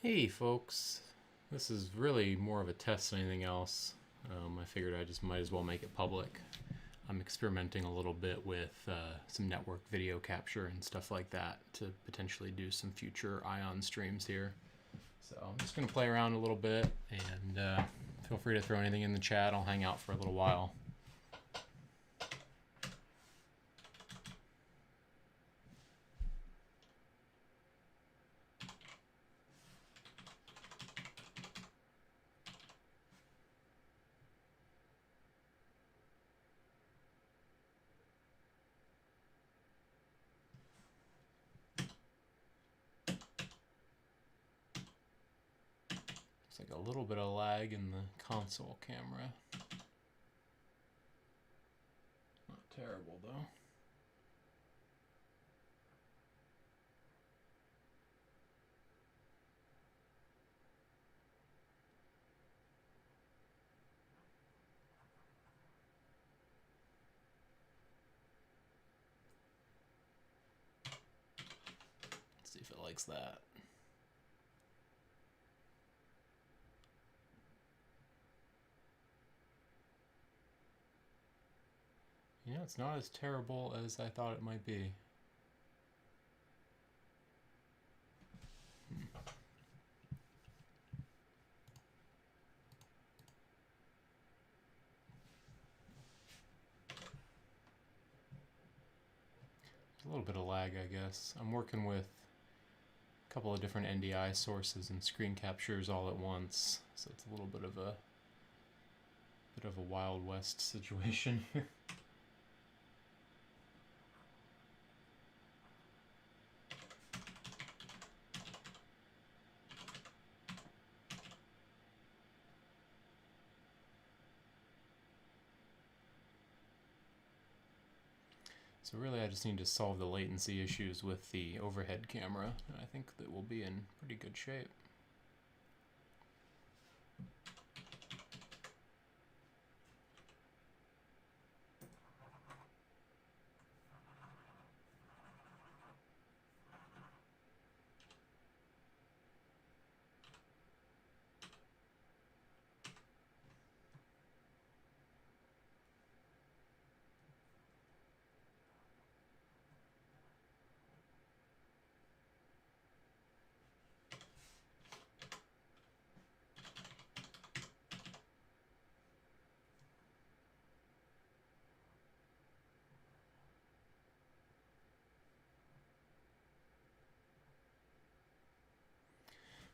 Hey folks, this is really more of a test than anything else. I figured I just might as well make it public. I'm experimenting a little bit with some network video capture and stuff like that to potentially do some future Ion streams here. So I'm just going to play around a little bit and feel free to throw anything in the chat. I'll hang out for a little while. Like a little bit of lag in the console camera. Not terrible though. Let's see if it likes that. You know, it's not as terrible as I thought it might be. A little bit of lag, I guess. I'm working with a couple of different NDI sources and screen captures all at once, so it's a little bit of a Wild West situation. So really I just need to solve the latency issues with the overhead camera, and I think that we'll be in pretty good shape.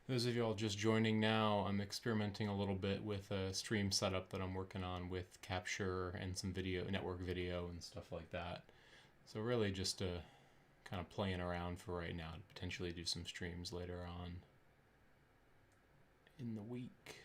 Those of you all just joining now, I'm experimenting a little bit with a stream setup that I'm working on with capture and some video, network video and stuff like that. So really just kind of playing around for right now to potentially do some streams later on in the week.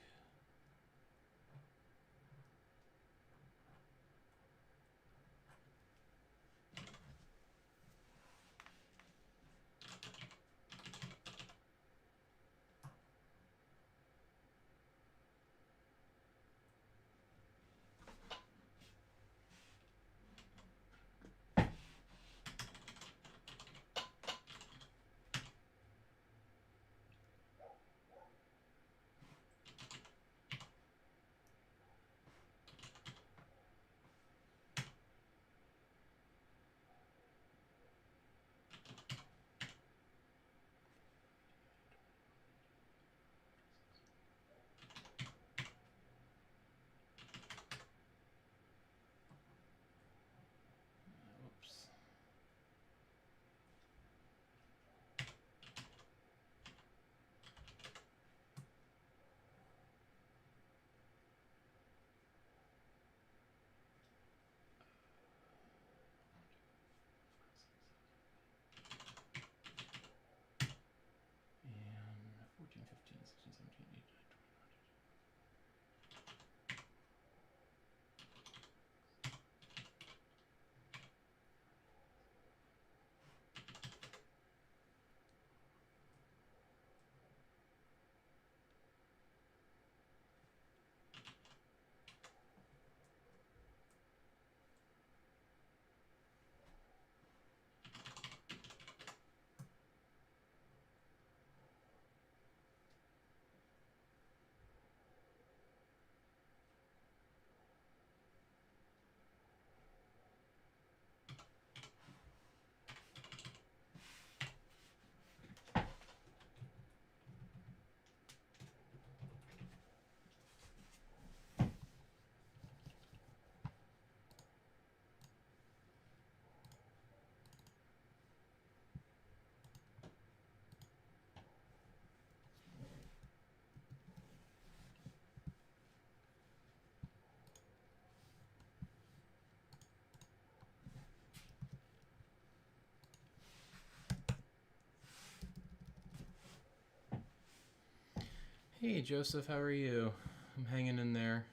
Hey Joseph, how are you? I'm hanging in there.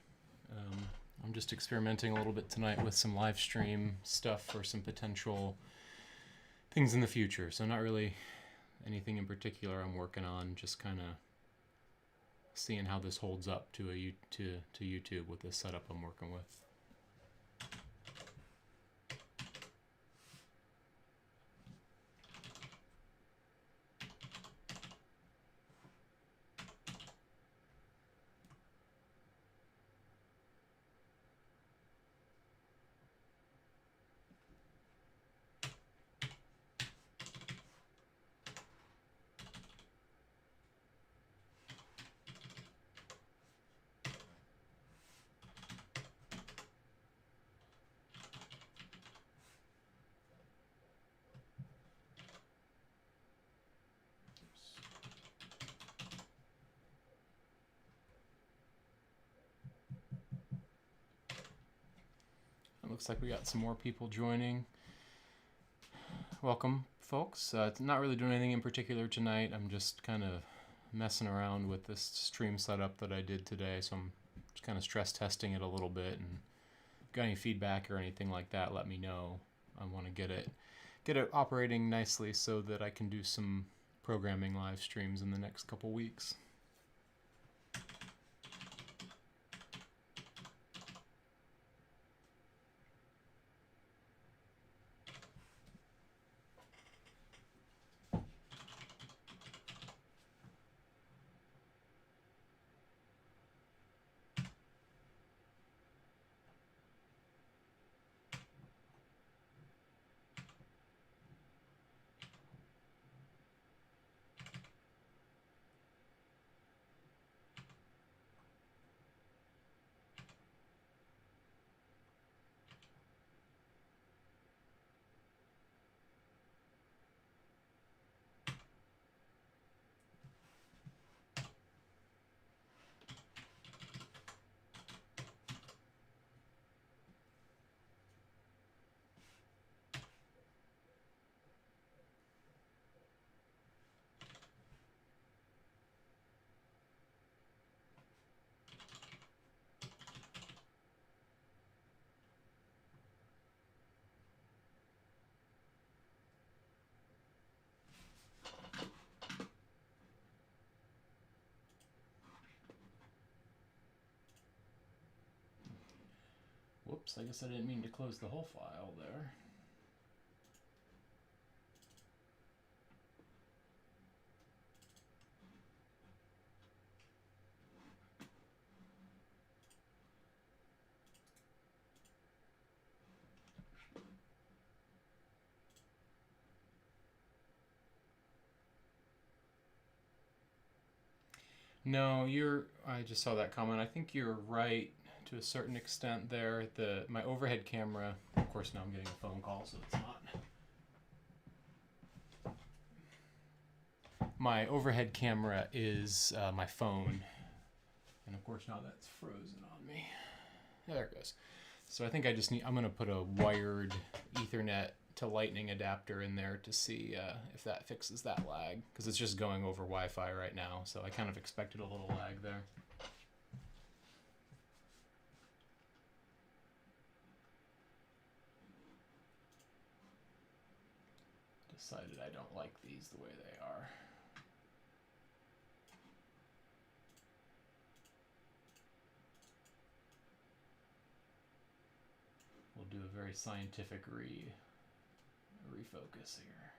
I'm just experimenting a little bit tonight with some live stream stuff for some potential things in the future. So not really anything in particular I'm working on, just kind of seeing how this holds up to YouTube with this setup I'm working with. It looks like we got some more people joining. Welcome, folks. Not really doing anything in particular tonight. I'm just kind of messing around with this stream setup that I did today, so I'm just kind of stress testing it a little bit. And if you've got any feedback or anything like that, let me know. I want to get it operating nicely so that I can do some programming live streams in the next couple weeks. Whoops, I guess I didn't mean to close the whole file there. No, I just saw that comment. I think you're right to a certain extent there. My overhead camera, of course now I'm getting a phone call, so it's not. My overhead camera is my phone. And of course now that's frozen on me. There it goes. So I think I'm going to put a wired Ethernet to Lightning adapter in there to see if that fixes that lag, because it's just going over Wi-Fi right now, so I kind of expected a little lag there. Decided I don't like these the way they are. We'll do a very scientific refocus here.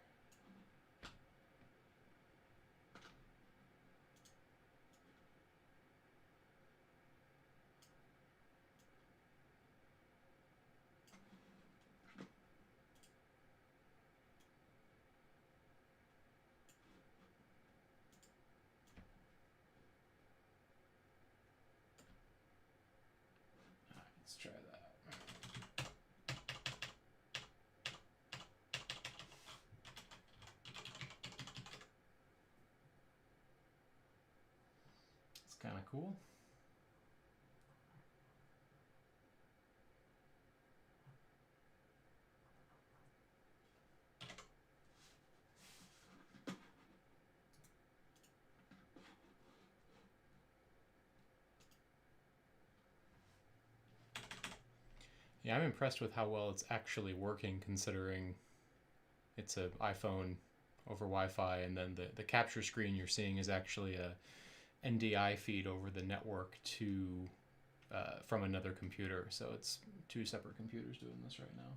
All right, let's try that. Kind of cool. Yeah, I'm impressed with how well it's actually working, considering it's an iPhone over Wi-Fi, and then the capture screen you're seeing is actually a NDI feed over the network to from another computer. So it's two separate computers doing this right now.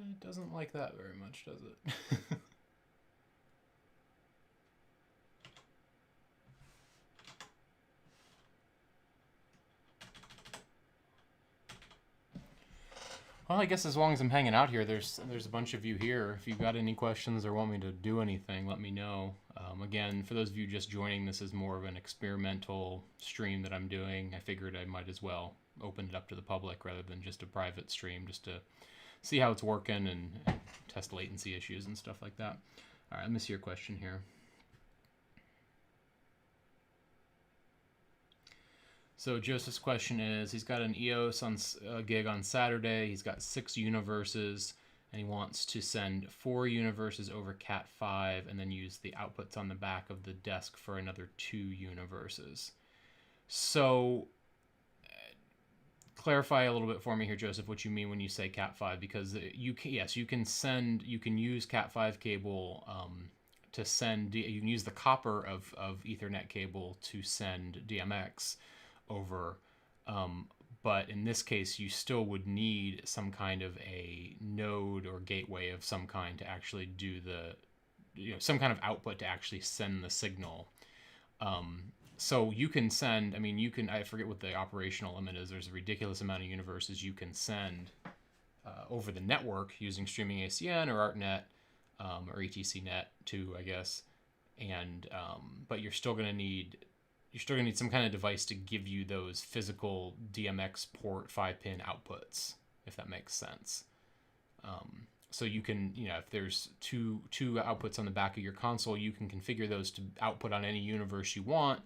It doesn't like that very much, does it? Well, I guess as long as I'm hanging out here, there's a bunch of you here. If you've got any questions or want me to do anything, let me know. Again, for those of you just joining, this is more of an experimental stream that I'm doing. I figured I might as well open it up to the public rather than just a private stream, just to see how it's working and test latency issues and stuff like that. All right, let me see your question here. So Joseph's question is, he's got an Eos gig on Saturday. He's got 6 universes, and he wants to send 4 universes over Cat5 and then use the outputs on the back of the desk for another 2 universes. So clarify a little bit for me here, Joseph, what you mean when you say Cat5, because you can, yes, you can use Cat5 cable to send, you can use the copper of Ethernet cable to send DMX over, but in this case you still would need some kind of a node or gateway of some kind to actually do the, some kind of output to actually send the signal. So you can send, I mean, I forget what the operational limit is. There's a ridiculous amount of universes you can send over the network using streaming ACN or ArtNet or ETCNet too, I guess. And but you're still going to need some kind of device to give you those physical DMX port 5-pin outputs, if that makes sense. So you can, if there's two outputs on the back of your console, you can configure those to output on any universe you want.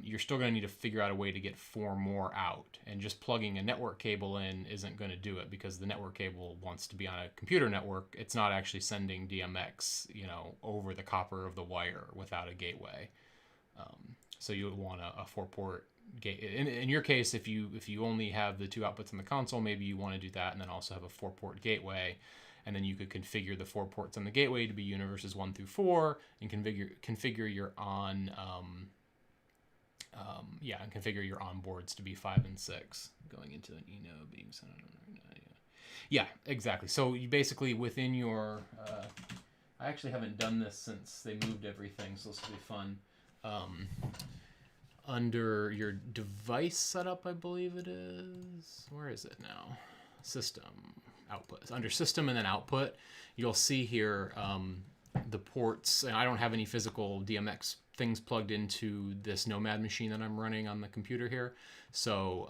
You're still going to need to figure out a way to get 4 more out, and just plugging a network cable in isn't going to do it, because the network cable wants to be on a computer network. It's not actually sending DMX, over the copper of the wire without a gateway. So you would want a 4-port gate. In your case, if you only have the 2 outputs on the console, maybe you want to do that and then also have a 4-port gateway. And then you could configure the 4 ports on the gateway to be universes 1 through 4, and configure your configure your onboards to be 5 and 6, going into an Eno being sent on right now. Yeah, exactly. So you basically, within your I actually haven't done this since they moved everything, so this will be fun. Under your device setup, I believe it is. Where is it now? System, output. Under system and then output, you'll see here the ports. And I don't have any physical DMX things plugged into this Nomad machine that I'm running on the computer here. So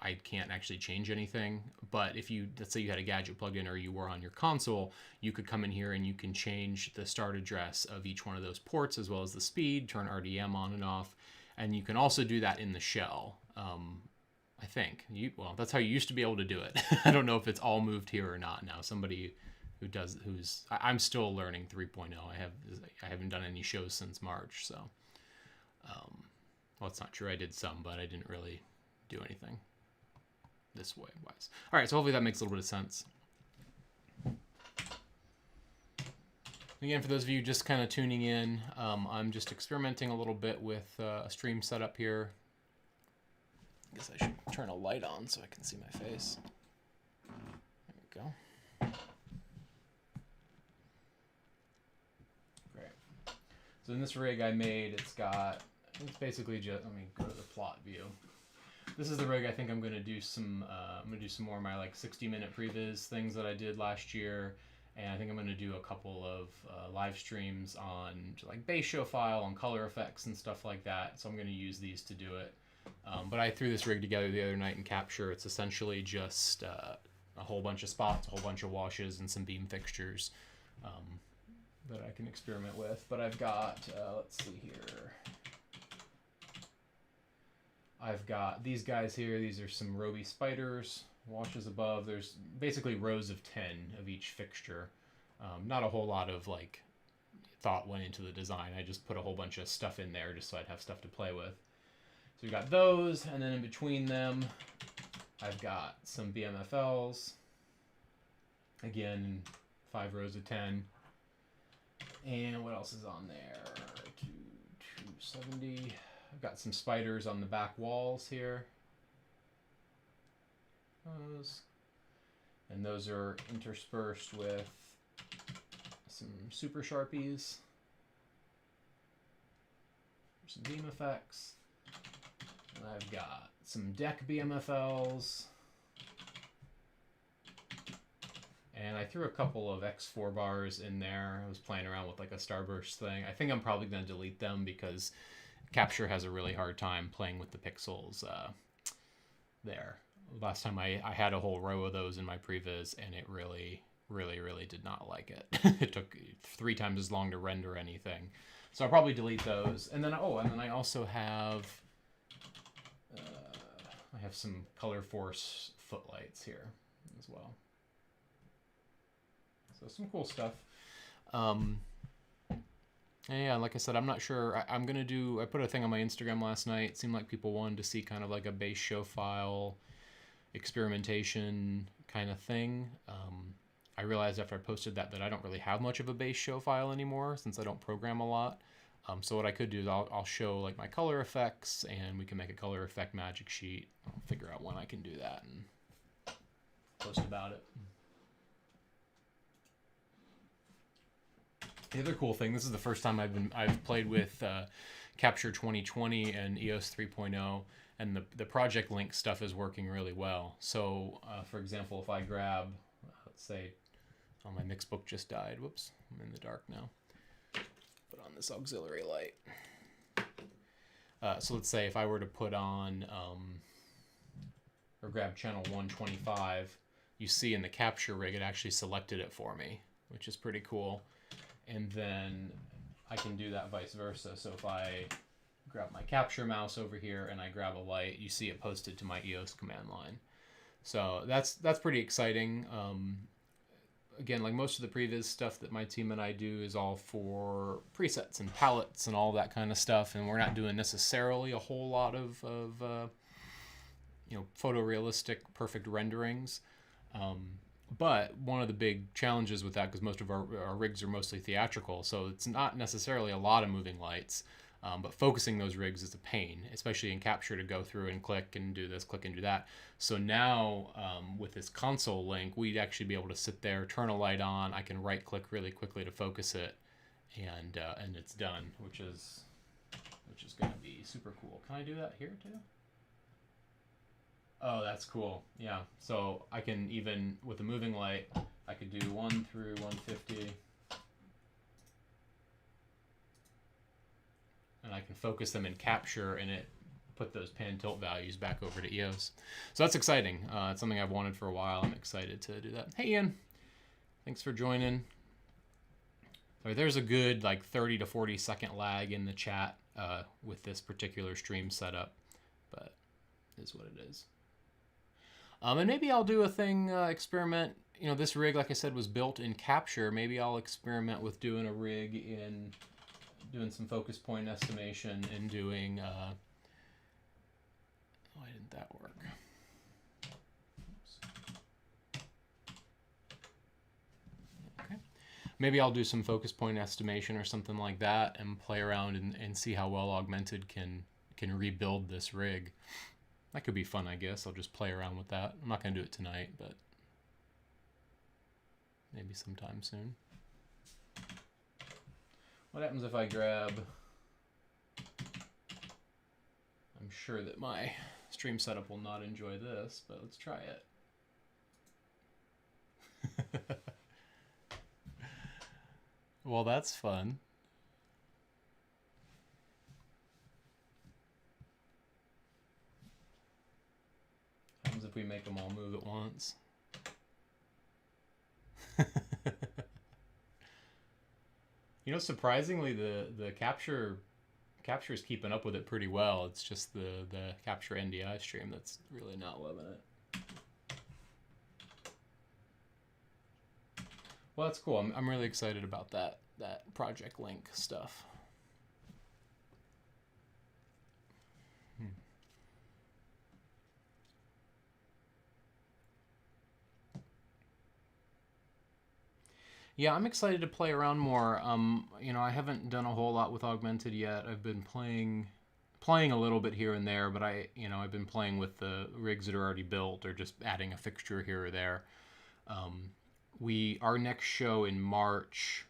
I can't actually change anything. But if you, let's say you had a gadget plugged in or you were on your console, you could come in here and you can change the start address of each one of those ports as well as the speed, turn RDM on and off. And you can also do that in the shell. I think well, that's how you used to be able to do it. I don't know if it's all moved here or not now. Somebody I'm still learning 3.0. I haven't done any shows since March, so well, it's not true. I did some, but I didn't really do anything this way wise. All right, so hopefully that makes a little bit of sense. Again, for those of you just kind of tuning in, I'm just experimenting a little bit with a stream setup here. I guess I should turn a light on so I can see my face. There we go. Great. So in this rig I made, it's basically just, let me go to the plot view. This is the rig I think I'm going to do some, more of my like 60-minute previz things that I did last year. And I think I'm going to do a couple of live streams on like bass show file, on color effects and stuff like that. So I'm going to use these to do it. But I threw this rig together the other night in Capture. It's essentially just a whole bunch of spots, a whole bunch of washes, and some beam fixtures that I can experiment with. But I've got, let's see here. I've got these guys here. These are some Roby spiders. Washes above. There's basically rows of 10 of each fixture. Not a whole lot of like thought went into the design. I just put a whole bunch of stuff in there just so I'd have stuff to play with. So we've got those, and then in between them I've got some BMFLs. Again, 5 rows of 10. And what else is on there? 270. I've got some spiders on the back walls here. And those are interspersed with some super sharpies, some beam effects, and I've got some deck BMFLs, and I threw a couple of X4 bars in there. I was playing around with like a starburst thing. I think I'm probably going to delete them because Capture has a really hard time playing with the pixels there. Last time I had a whole row of those in my previs, and it really did not like it. It took 3 times as long to render anything. So I'll probably delete those. And then, and then I also have, I have some Color Force footlights here as well. So some cool stuff. And yeah, like I said, I'm not sure. I put a thing on my Instagram last night. It seemed like people wanted to see kind of like a bass show file experimentation kind of thing. I realized after I posted that I don't really have much of a bass show file anymore since I don't program a lot. So what I could do is I'll show like my color effects, and we can make a color effect magic sheet. I'll figure out when I can do that and post about it. The other cool thing, this is the first time I've played with Capture 2020 and EOS 3.0, and the project link stuff is working really well. So, for example, if I grab, let's say, my Mixbook just died. Whoops, I'm in the dark now. Put on this auxiliary light. So let's say if I were to put on, or grab channel 125, you see in the Capture rig, it actually selected it for me, which is pretty cool. And then I can do that vice versa. So if I grab my Capture mouse over here and I grab a light, you see it posted to my EOS command line. So that's pretty exciting. Again, like most of the previz stuff that my team and I do is all for presets and palettes and all that kind of stuff, and we're not doing necessarily a whole lot of photorealistic perfect renderings. But one of the big challenges with that, because most of our rigs are mostly theatrical, so it's not necessarily a lot of moving lights. But focusing those rigs is a pain, especially in Capture, to go through and click and do this, click and do that. So now with this console link, we'd actually be able to sit there, turn a light on. I can right click really quickly to focus it, and it's done, which is going to be super cool. Can I do that here too? Oh, that's cool. Yeah. So I can, even with a moving light, I could do 1 through 150. And I can focus them in Capture, and it put those pan tilt values back over to Eos. So that's exciting. It's something I've wanted for a while. I'm excited to do that. Hey, Ian. Thanks for joining. So there's a good like 30 to 40 second lag in the chat with this particular stream setup, but it is what it is. And maybe I'll do a thing, experiment. You know, this rig, like I said, was built in Capture. Maybe I'll experiment with doing a rig in, doing some focus point estimation and doing, why didn't that work? Oops. Okay. Maybe I'll do some focus point estimation or something like that and play around and see how well Augmented can rebuild this rig. That could be fun, I guess. I'll just play around with that. I'm not going to do it tonight, but maybe sometime soon. What happens if I grab... I'm sure that my stream setup will not enjoy this, but let's try it. Well, that's fun. Happens if we make them all move at once. You know, surprisingly, the Capture is keeping up with it pretty well. It's just the Capture NDI stream that's really not loving it. Well, that's cool. I'm really excited about that Project Link stuff. Yeah, I'm excited to play around more. You know, I haven't done a whole lot with Augmented yet. I've been playing a little bit here and there, but I've been playing with the rigs that are already built or just adding a fixture here or there. Our next show in March,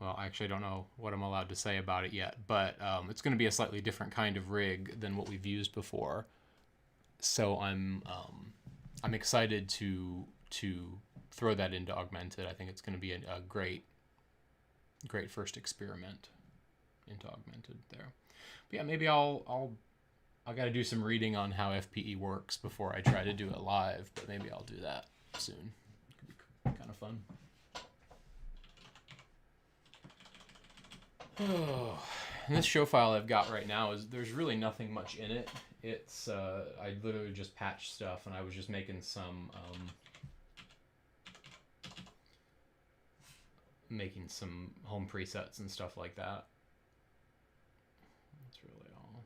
well, actually I don't know what I'm allowed to say about it yet, but it's going to be a slightly different kind of rig than what we've used before. So I'm excited to throw that into Augmented. I think it's going to be a great first experiment into Augmented there. But yeah, maybe I'll got to do some reading on how FPE works before I try to do it live, but maybe I'll do that soon. It could be kind of fun. Oh, and this show file I've got right now there's really nothing much in it. It's I literally just patched stuff, and I was just making some home presets and stuff like that. That's really all.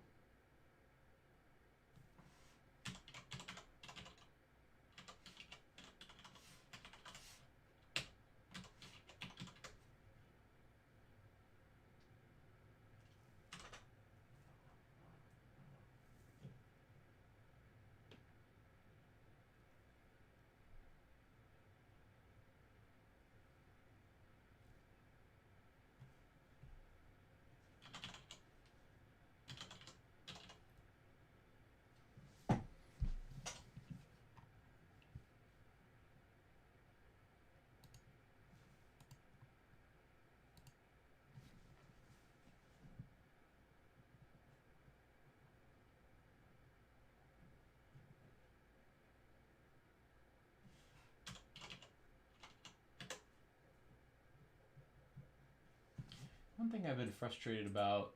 One thing I've been frustrated about,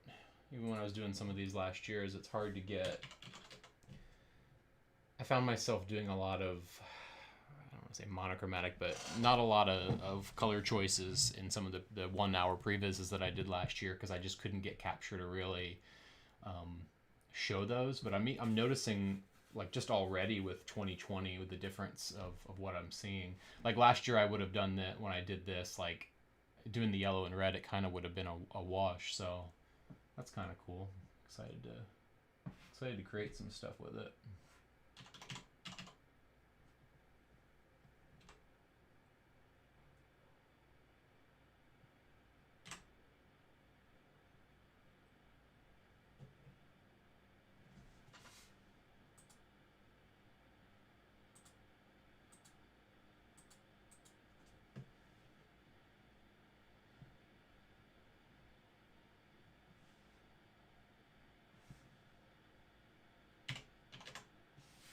even when I was doing some of these last year, is it's hard to get... I found myself doing a lot of, I don't want to say monochromatic, but not a lot of color choices in some of the 1 hour previses that I did last year, because I just couldn't get Capture to really show those. But I'm noticing, like, just already with 2020, with the difference of what I'm seeing. Like last year I would have done when I did this, like, doing the yellow and red, it kind of would have been a wash. So that's kind of cool. Excited to create some stuff with it.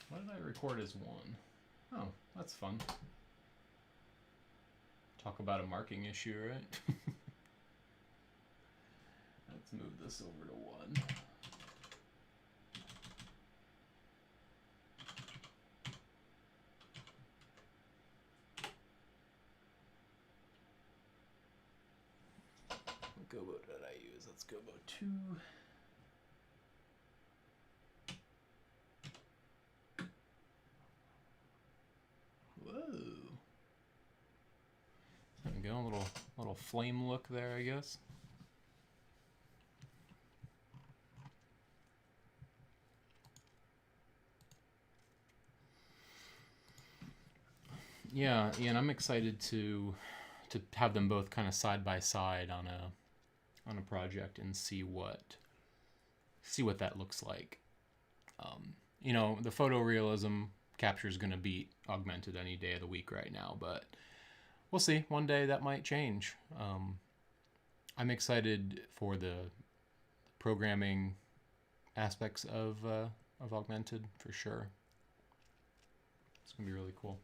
What did I record as 1? Oh, that's fun. Talk about a marking issue, right? Let's move this over to 1. What gobo did I use? Let's gobo 2. Whoa. There we go, a little flame look there, I guess. Yeah, and I'm excited to have them both kind of side by side on a project and see what that looks like. You know, the photorealism capture is going to beat augmented any day of the week right now, but we'll see. One day that might change. I'm excited for the programming aspects of augmented for sure. It's gonna be really cool.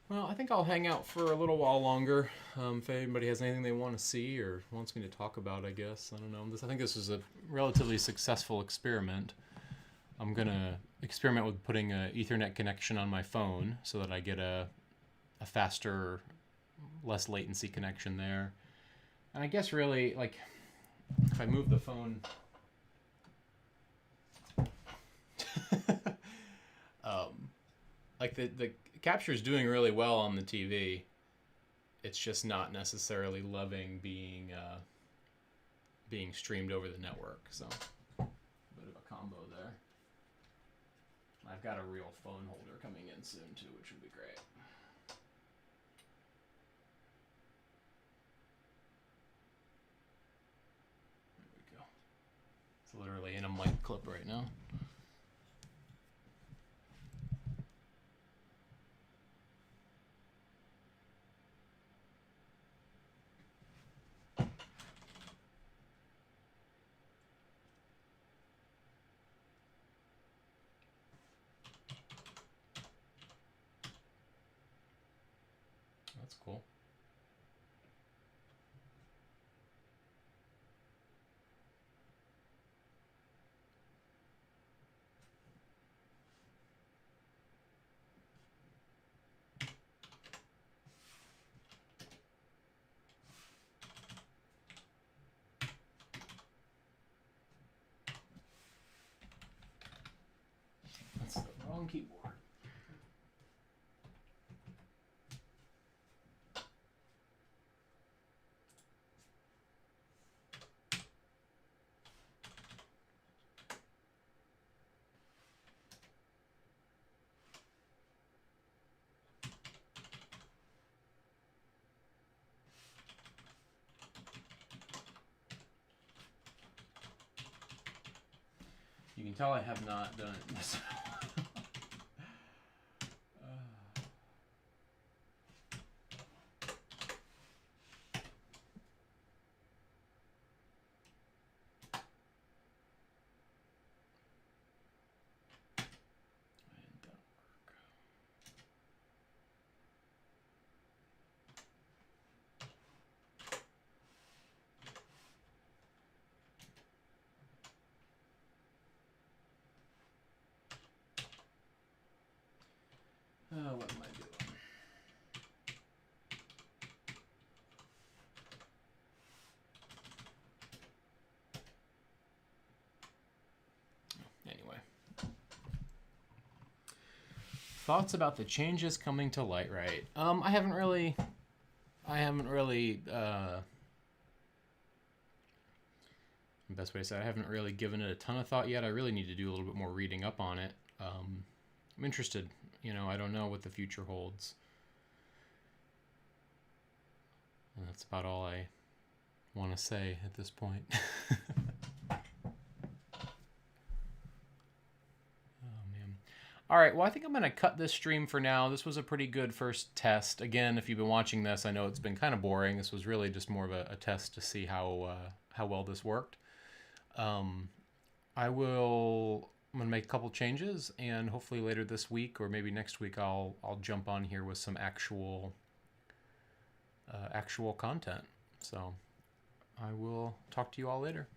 Well, I think I'll hang out for a little while longer. If anybody has anything they want to see or wants me to talk about, I guess. I don't know. I think this was a relatively successful experiment. I'm going to experiment with putting an Ethernet connection on my phone so that I get a faster, less latency connection there. And I guess really, like, if I move the phone... like the capture is doing really well on the TV. It's just not necessarily loving being streamed over the network. So a bit of a combo there. I've got a real phone holder coming in soon too, which would be great. There we go. It's literally in a mic clip right now. That's cool. That's the wrong keyboard. You can tell I have not done it. What am I doing? Anyway. Thoughts about the changes coming to Lightright. I haven't really best way to say it, I haven't really given it a ton of thought yet. I really need to do a little bit more reading up on it. I'm interested. You know, I don't know what the future holds. And that's about all I want to say at this point. All right, well, I think I'm going to cut this stream for now. This was a pretty good first test. Again, if you've been watching this, I know it's been kind of boring. This was really just more of a test to see how well this worked. I'm going to make a couple changes, and hopefully later this week or maybe next week I'll jump on here with some actual content. So I will talk to you all later.